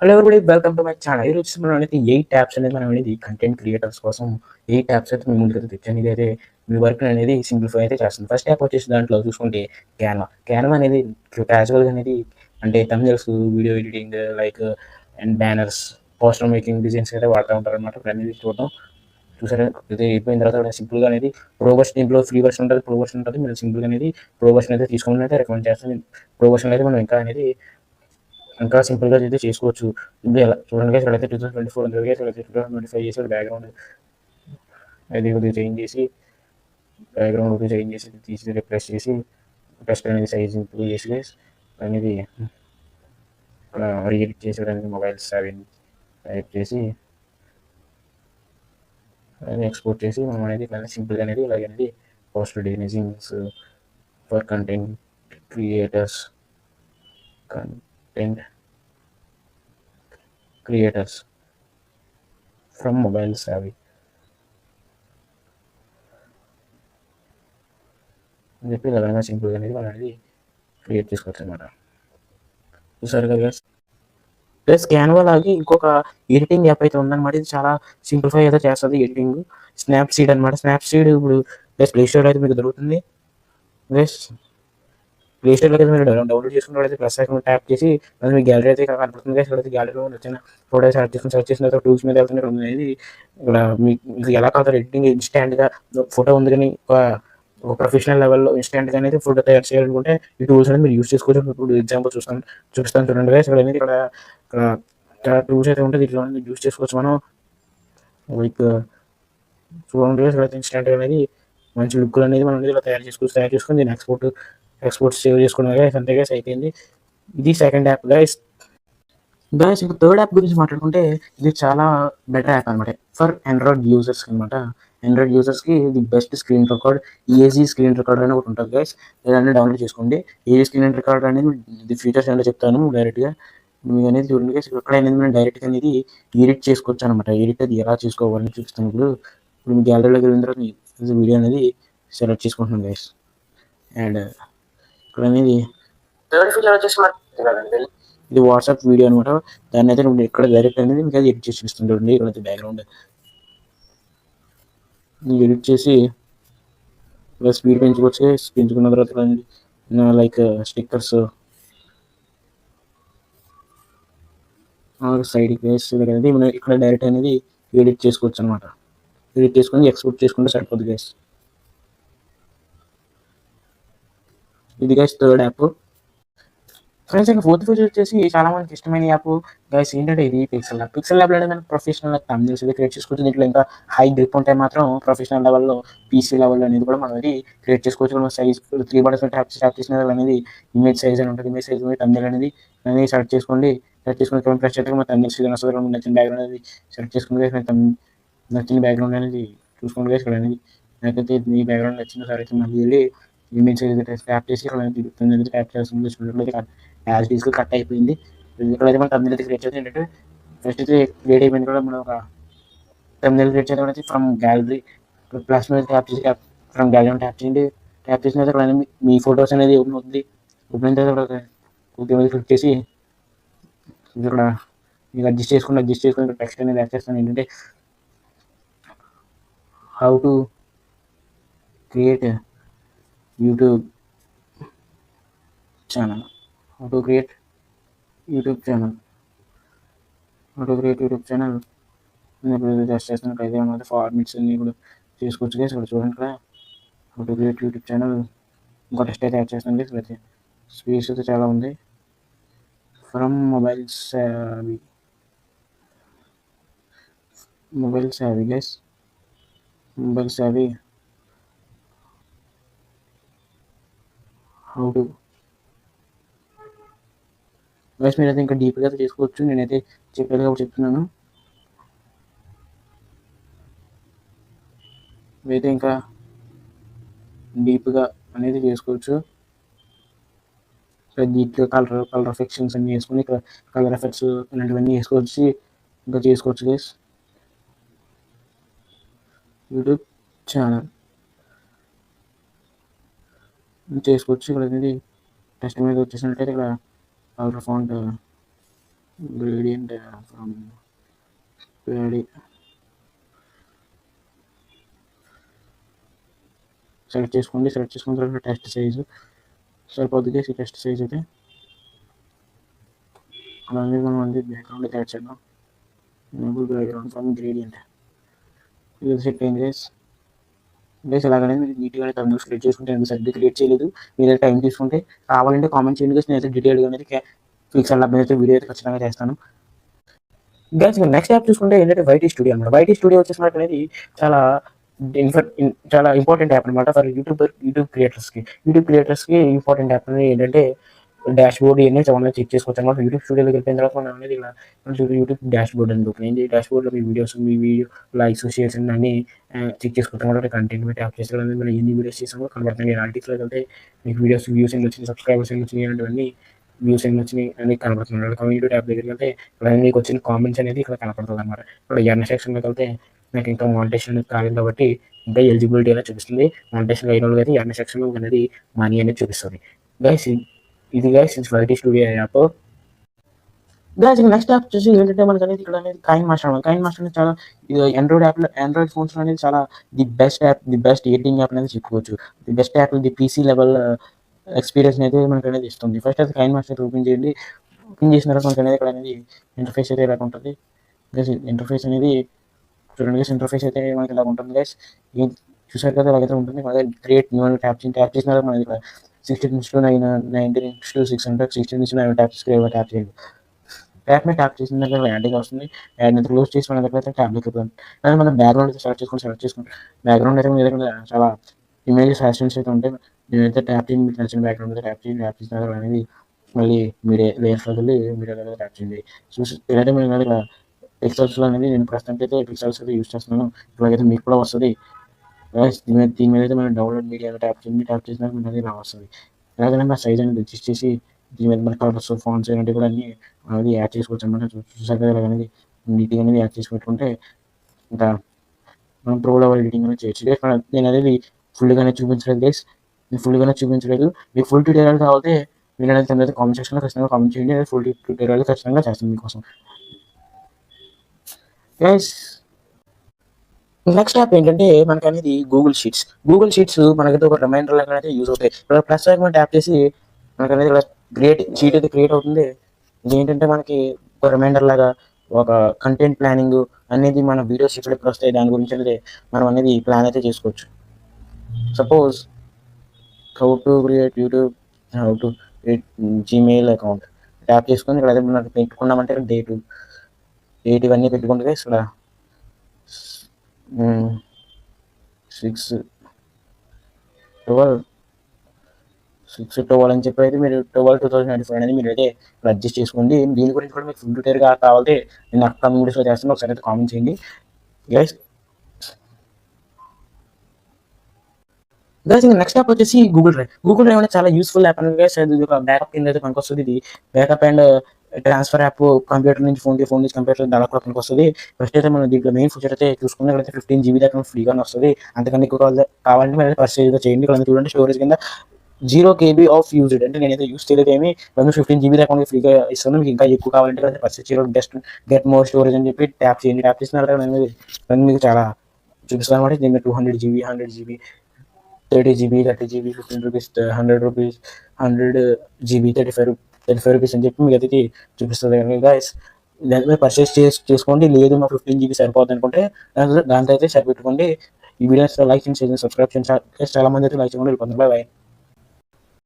Hello everybody, welcome to my channel. ఈరోజు వచ్చేసి మనం అనేది 8 యాప్స్ అనేది మనం అనేది కంటెంట్ క్రియేటర్స్ కోసం 8 యాప్స్ అయితే మీ ముందుకైతే తెచ్చాను. ఇదైతే మీ వర్క్ అనేది సింప్లిఫై అయితే చేస్తుంది. ఫస్ట్ యాప్ వచ్చేసి దాంట్లో చూసుకుంటే క్యాన్వా అనేది క్యాజువల్గా అనేది అంటే thumbnails, video editing like and banners, poster making designs అయితే వాడుతూ ఉంటారు అనమాట. ఇప్పుడు అనేది చూద్దాం. చూసారా, ఇది అయిపోయిన తర్వాత సింపుల్గా అనేది ప్రో వర్షన్, దీంట్లో ఫ్రీ వర్షన్ ఉంటుంది, ప్రో వర్షన్ ఉంటుంది. మీరు సింపుల్గా అనేది ప్రో వర్షన్ అయితే తీసుకోవాలని అయితే రికమెండ్ చేస్తాను. ప్రో వర్షన్ అయితే మనం ఇంకా సింపుల్గా అయితే చేసుకోవచ్చు. ఇప్పుడు ఎలా చూడండి guys, ఇక్కడైతే 2024 ఉంది guys, ఇక్కడైతే 2025 చేసి బ్యాక్గ్రౌండ్ అది కొద్దిగా చేంజ్ చేసి తీసి రిప్లేస్ చేసి టెస్ట్ అనేది సైజ్ ఇంప్రూవ్ చేసి guys అనేది ఇక్కడ రీఎడిట్ చేసి అనేది మొబైల్స్ అవి టైప్ చేసి అది ఎక్స్పోర్ట్ చేసి మనం అనేది ఇట్లా సింపుల్గా అనేది ఇలాగ అనేది post designings for content creators from mobiles అవి అని చెప్పి ఇలాగైనా సింపుల్గా అనేది మనం అనేది క్రియేట్ చేసుకోవచ్చు అనమాట. చూసారు కదా guys. ప్లస్ క్యాన్వా లాగి ఇంకొక ఎడిటింగ్ యాప్ అయితే ఉందన్నమాట. ఇది చాలా సింప్లిఫై అయితే చేస్తుంది ఎడిటింగ్. స్నాప్సీడ్ అనమాట. స్నాప్సీడ్ ఇప్పుడు ప్లస్ ప్లే స్టోర్ అయితే మీకు దొరుకుతుంది. ప్లస్ ప్లే స్టోర్లో అయితే మీరు డౌన్లోడ్ చేసుకున్నట్లయితే ప్లస్ ఐకాన్ ట్యాప్ చేసి అది మీ గ్యాలరీ అయితే ఇక్కడ కనపడుతుంది guys. ఇక్కడ గ్యాలరీలో వచ్చిన ఫోటో సెర్చ్ చేసిన తర్వాత టూల్స్ మీద వెళ్తుంది. ఇక్కడ అనేది ఇక్కడ మీకు ఎలా కాదు ఎడిటింగ్ ఇన్స్టాంట్గా ఫోటో ఉంది కానీ ఒక ప్రొఫెషనల్ లెవెల్లో ఇన్స్టాంట్గా అనేది ఫోటో తయారు చేయాలనుకుంటే ఈ టూల్స్ అనేది మీరు యూస్ చేసుకోవచ్చు. ఇప్పుడు ఎగ్జాంపుల్ చూపిస్తాను చూడండి guys. ఇక్కడ అనేది ఇక్కడ టూల్స్ అయితే ఉంటుంది, ఇట్లా యూస్ చేసుకోవచ్చు మనం. లైక్ చూడండి guys, ఇక్కడ ఇన్స్టాంట్ అనేది మంచి లుక్ అనేది మనం ఇలా తయారు చేసుకొని దీన్ని ఎక్స్పోర్ట్ సేవ్ చేసుకున్నాం guys. అంతే guys, అయిపోయింది. ఇది సెకండ్ యాప్ guys. ఇంకా థర్డ్ యాప్ గురించి మాట్లాడుకుంటే ఇది చాలా బెటర్ యాప్ అనమాట ఫర్ ఆండ్రాయిడ్ యూజర్స్ అనమాట. ఆండ్రాయిడ్ యూజర్స్కి ఇది best screen record, easy screen recorder అని ఒకటి ఉంటుంది గైస్. ఇలాంటి డౌన్లోడ్ చేసుకోండి. ఈజీ స్క్రీన్ రికార్డర్ అనేది ఇది ఫీచర్స్ ఏంటో చెప్తాను డైరెక్ట్గా. మీకు అనేది చూడండి గైస్, ఇక్కడ అనేది మనం డైరెక్ట్గా అనేది ఎడిట్ చేసుకోవచ్చు అనమాట. ఎడిట్ అది ఎలా చేసుకోవాలని చూపిస్తాను. ఇప్పుడు మీ గ్యాలరీలోకి వెళ్ళిన తర్వాత వీడియో అనేది సెలెక్ట్ చేసుకుంటున్నాం గైస్. అండ్ ఇక్కడ అనేది థర్డ్ ఫీచర్ వచ్చేసి ఇది వాట్సాప్ వీడియో అనమాట. దాన్ని అయితే ఇక్కడ డైరెక్ట్ అనేది మీకు అది ఎడిట్ చేసి చూపిస్తుంటుంది. ఇక్కడ బ్యాక్గ్రౌండ్ ఎడిట్ చేసి స్పీడ్ పెంచుకున్న తర్వాత లైక్ స్టిక్కర్స్ సైడ్కి వేసి అనేది మనం ఇక్కడ డైరెక్ట్ అనేది ఎడిట్ చేసుకోవచ్చు అనమాట. ఎడిట్ చేసుకొని ఎక్స్పోర్ట్ చేసుకుంటే సరిపోద్ది గైస్. ఇది గైస్ థర్డ్ యాప్. ఫ్రెండ్స్ ఇంకా ఫోర్త్ ఫీచర్ వచ్చేసి చాలా మందికి ఇష్టమైన యాప్ గైస్ ఏంటంటే ఇది పిక్సెల్ ల్యాబ్. పిక్సెల్ ల్యాబ్లో అనేది ప్రొఫెషనల్ థంబ్నెయిల్స్ ఇది క్రియేట్ చేసుకోవచ్చు. దీంట్లో ఇంకా హై గ్రిప్ ఉంటే మాత్రం ప్రొఫెషనల్ లెవెల్లో పీసీ లెవెల్లో అనేది కూడా మనం అది క్రియేట్ చేసుకోవచ్చు. మనం సైజ్ 3 బటన్స్ ట్యాప్ చేసిన అనేది ఇమేజ్ సైజ్ అని ఉంటుంది. ఇమేజ్ సైజ్ థంబ్నెయిల్ అనేది సెలెక్ట్ చేసుకోండి. ప్రెస్ చేస్తే మన థంబ్నెయిల్ సైజ్ వస్తుంది. నచ్చిన బ్యాక్గ్రౌండ్ అనేది సెలెక్ట్ చేసుకుని నచ్చిన బ్యాక్గ్రౌండ్ అనేది చూసుకోండి ఇక్కడ అనేది. నాకైతే ఈ బ్యాక్గ్రౌండ్ నచ్చిన సార్ అయితే మళ్ళీ వెళ్ళి ఇమేజ్ సైజ్ ట్యాప్ చేసి ఇక్కడ ట్యాప్ చేస్తుంది. చూడండి యాజ్ డీస్కి కట్ అయిపోయింది. ఇక్కడైతే మనం థంబ్నెయిల్ అయితే క్రియేట్ చేసి ఏంటంటే ఫస్ట్ అయితే క్రియేట్ అయిపోయింది కూడా మనం ఒక థంబ్నెయిల్ క్రియేట్ చేయడం అయితే ఫ్రమ్ గ్యాలరీ ప్లస్ మీద ట్యాప్ చేసి ఫ్రమ్ గ్యాలరీ ట్యాప్ చేయండి. ట్యాప్ చేసిన తర్వాత ఇక్కడ మీ ఫొటోస్ అనేది ఓపెన్ అవుతుంది. ఓపెన్ అయిన తర్వాత ఇక్కడ క్లిక్ చేసి ఇక్కడ మీకు అడ్జస్ట్ చేసుకుని టెక్స్ట్ అనేది యాడ్ చేస్తాను. ఏంటంటే how to create YouTube channel just చేస్తున్నట్టు అయితే ఫార్మాట్స్ అన్ని కూడా చేసుకోవచ్చు గైస్. ఇక్కడ చూడండి, ఇక్కడ how to create YouTube channel ఇంకో టెస్ట్ అయితే యాడ్ చేస్తాను గైస్. అయితే స్పేస్ అయితే చాలా ఉంది. From mobile navy guys. Mobile navy how to guys. మీరైతే ఇంకా డీప్గా అయితే చేసుకోవచ్చు. నేనైతే చెప్పాను కాబట్టి చెప్తున్నాను. అయితే ఇంకా డీప్గా అనేది చేసుకోవచ్చు. దీంట్లో కలర్ ఎఫెక్ట్స్ అన్ని వేసుకొని ఇక్కడ కలర్ ఎఫెక్ట్స్ ఇలాంటివన్నీ వేసుకోవచ్చు. ఇంకా చేసుకోవచ్చు గైస్. యూట్యూబ్ ఛానల్ చేసుకోవచ్చు. ఇక్కడ అనేది టెస్ట్ మీద వచ్చేసినట్టయితే ఇక్కడ colour font gradient from paddy select చేసుకోండి. సెలెక్ట్ చేసుకున్న తర్వాత టెస్ట్ సైజు సరిపోతుంది. టెస్ట్ సైజ్ అయితే అలాగే మనం అంటే బ్యాక్గ్రౌండ్ అయితే యాడ్ చేద్దాం. ఎనేబుల్ బ్యాక్గ్రౌండ్ ఫ్రమ్ గ్రేడియంట్ ఇది సెట్ అయింది గైస్. ఇలాగనే మీరు నీట్గా తమిళ క్రియేట్ చేసుకుంటే ఎంత సరిగ్గా క్రియేట్ చేయలేదు. మీరు టైం తీసుకుంటే కావాలంటే కామెంట్ చేయండి గైస్. నేనైతే డీటెయిల్గా అనేది పిక్సెల్ ల్యాబ్ అయితే వీడియో అయితే ఖచ్చితంగా చేస్తాను గైస్. నెక్స్ట్ యాప్ చూసుకుంటే ఏంటంటే వైటీ స్టూడియో అనమాట. వైటీ స్టూడియో వచ్చేసి మనకు అనేది చాలా చాలా ఇంపార్టెంట్ యాప్ అనమాట ఫర్ యూట్యూబ్ క్రియేటర్స్కి ఇంపార్టెంట్ యాప్ అనేది ఏంటంటే డాష్ బోర్డ్ ఇవన్నీ చాలా చెక్ చేసుకోవచ్చు అనమాట. యూట్యూబ్ స్టూడియోలోకి వెళ్ళిన తర్వాత మనం అనేది ఇలా యూట్యూబ్ డాష్ బోర్డ్ అని ఓపెన్ అయింది. డాష్ బోర్డ్లో మీ వీడియో లైక్స్ షేర్స్ అన్ని చెక్ చేసుకుంటాం అనమాట. కంటెంట్ పెట్టి యాప్ చేస్తే మనం ఎన్ని వీడియోస్ చేసామో కనబడుతుంది. అనలిటిక్స్లోకి వెళ్తే మీకు వీడియోస్ వ్యూస్ ఎన్ని వచ్చినాయి, సబ్స్క్రైబర్స్ ఎన్ని వచ్చినాయి, అలాంటివన్నీ వ్యూస్ ఎన్ని వచ్చినాయి అని కనబడుతుంది. కమ్యూనిటీ ట్యాబ్ దగ్గరికి వెళ్తే ఇక్కడ మీకు వచ్చిన కామెంట్స్ అనేది ఇక్కడ కనపడుతుంది అనమాట. ఇక్కడ ఎర్న్ సెక్షన్లోకి వెళ్తే నాకు ఇంకా మానిటేషన్ అనేది కాలేదు కాబట్టి ఇంకా ఎలిజిబిలిటీ అనేది చూపిస్తుంది. మానిటేషన్ అయిన వాళ్ళకి అయితే ఎర్న్ సెక్షన్లో అనేది మనీ అనేది చూపిస్తుంది గైస్. ఇది guys YT studio app guys. Next app వచ్చేసి ఏంటంటే మనకి అనేది ఇక్కడ అనేది కాయిన్ మాస్టర్ అనేది చాలా ఆండ్రాయిడ్ ఫోన్స్ అనేది చాలా ది బెస్ట్ ఎడిటింగ్ యాప్ అనేది చెప్పుకోవచ్చు. The best app the PC level experience అయితే మనకి అనేది ఇస్తుంది. ఫస్ట్ అయితే కాయిన్ మాస్టర్ ఓపెన్ చేయండి. ఓపెన్ చేసిన తర్వాత మనకి అనేది ఇక్కడ అనేది ఇంటర్ఫేస్ అయితే ఇలా ఉంటుంది గైస్. ఇంటర్ఫేస్ అనేది చూడండి గైస్. ఇంటర్ఫేస్ అయితే మనకి ఇలా ఉంటుంది గైస్. చూసారు కదా ఇలాగైతే ఉంటుంది. క్రియేట్ న్యూ ట్యాప్ చేసిన తర్వాత మనకి ఇక్కడ 16:19:600 16 ట్యాప్ చేయండి. ట్యాప్ చేసిన దగ్గర యాడింగ్ వస్తుంది. యాడ్ క్లోజ్ చేసి మన దగ్గర ట్యాబ్లెట్ అవుతుంది. కానీ మనం బ్యాక్గ్రౌండ్ అయితే సెలెక్ట్ చేసుకుంటాం. బ్యాక్గ్రౌండ్ అయితే మన దగ్గర చాలా ఇమేజెస్ యాక్షన్స్ అయితే ఉంటాయి. నేనైతే ట్యాప్ చేయండి. మీకు నచ్చిన బ్యాక్గ్రౌండ్ అయితే ట్యాప్ చేసిన తర్వాత అనేది మళ్ళీ మీడియా లేయర్స్లోకి వెళ్ళి మీడియా దగ్గర ట్యాప్ చేయండి. చూసి ఏంటంటే మన దగ్గర పిక్సెల్స్లో అనేది నేను ప్రస్తుతానికి అయితే పిక్సెల్స్ అయితే యూజ్ చేస్తున్నాను. ఇలాగైతే మీకు కూడా వస్తుంది. దీని మీద అయితే మనం డౌన్లోడ్ మీడియా ట్యాప్ చేసినా మనకి ఇలా వస్తుంది. అలాగే నా సైజ్ అనేది అడ్జస్ట్ చేసి దీని మీద మన కలర్స్ ఫాంట్స్ ఇలాంటివి కూడా అన్ని అనేది యాడ్ చేసుకోవచ్చు అనమాట. చూసాక అనేది నీట్గా అనేది యాడ్ చేసి పెట్టుకుంటే ఇంకా మనం ప్రో లెవెల్ ఎడిటింగ్ అనేది చేయొచ్చు. నేను అనేది ఫుల్గానే చూపించలేదు గైస్. మీకు ఫుల్ ట్యూటోరియల్ కావాలంటే మీరు అనేది కింద కామెంట్ సెక్షన్లో ఖచ్చితంగా కామెంట్ చేయండి. ఫుల్ ట్యూటోరియల్ ఖచ్చితంగా చేస్తాను మీకోసం గైస్. నెక్స్ట్ యాప్ ఏంటంటే మనకి అనేది గూగుల్ షీట్స్ మనకైతే ఒక రిమైండర్ లాగా అయితే యూజ్ అవుతాయి. ఇక్కడ ప్లస్ ఐకాన్ ట్యాప్ చేసి మనకి అనేది ఇలా షీట్ అయితే క్రియేట్ అవుతుంది. ఇది ఏంటంటే మనకి ఒక రిమైండర్ లాగా ఒక కంటెంట్ ప్లానింగ్ అనేది మన వీడియోస్ ఎప్పుడు వస్తాయి దాని గురించి అనేది మనం అనేది ప్లాన్ అయితే చేసుకోవచ్చు. Suppose how to create YouTube, how to create Gmail account tap చేసుకొని ఇక్కడ అయితే మనకి పెట్టుకున్నామంటే డేట్ ఇవన్నీ పెట్టుకుంటే ఇక్కడ 6/12 అని చెప్పి అయితే మీరు 12/2094 అనేది మీరు అయితే అడ్జస్ట్ చేసుకోండి. దీని గురించి కూడా మీకు ఫుల్ డీటెయిల్గా కావాలంటే నేను అప్కమింగ్ వీడియోస్లో చేస్తాను. ఒకసారి అయితే కామెంట్ చేయండి గైస్. ఇంకా నెక్స్ట్ యాప్ వచ్చేసి గూగుల్ డ్రైవ్ అనేది చాలా యూస్ఫుల్ యాప్ అనేది గైస్. ఇది ఒక బ్యాకప్ కింద అయితే మనకు వస్తుంది. ఇది backup and transfer app computer నుంచి ఫోన్ నుంచి కంప్యూటర్ దాని కూడా మనకు వస్తుంది. ఫస్ట్ అయితే మనం దీంట్లో మెయిన్ ఫీచర్ అయితే చూసుకుంటే ఇక్కడ 15 GB దాకా ఫ్రీగానే వస్తుంది. అంతకన్నా ఎక్కువ కావాలంటే మీరు పర్చేజ్ చేయండి. ఇక్కడ చూడండి స్టోరేజ్ కింద 0 KB ఆఫ్ యూజ్డ్ అంటే నేనైతే యూస్ చేయలేదు ఏమి. 15 GB దాకా ఫ్రీగా ఇస్తాను. మీకు ఇంకా ఎక్కువ కావాలంటే కదా పర్చేజ్ చేయాలి. బెస్ట్ గెట్ మోర్ స్టోరేజ్ అని చెప్పి ట్యాప్ చేయండి. ట్యాప్ చేసిన తర్వాత నేను మీకు చాలా చూపిస్తాను అనమాట. దీని 200 GB 100 GB 30 GB 30 GB 15 rupees 100 rupees 100 GB 35 rupees అని చెప్పి మీకు అయితే చూపిస్తుంది గైస్. దాని పర్చేస్ చేసుకోండి. లేదు మా 15 GB సరిపోతుంది అనుకుంటే దాంతో అయితే సరిపెట్టుకోండి. ఈ వీడియోస్ లైక్ చేయండి, సబ్స్క్రైబ్ చేయండి. చాలా మంది అయితే లైక్ చేయకుండా వెళ్ళిపోతున్నారు. బాయ్.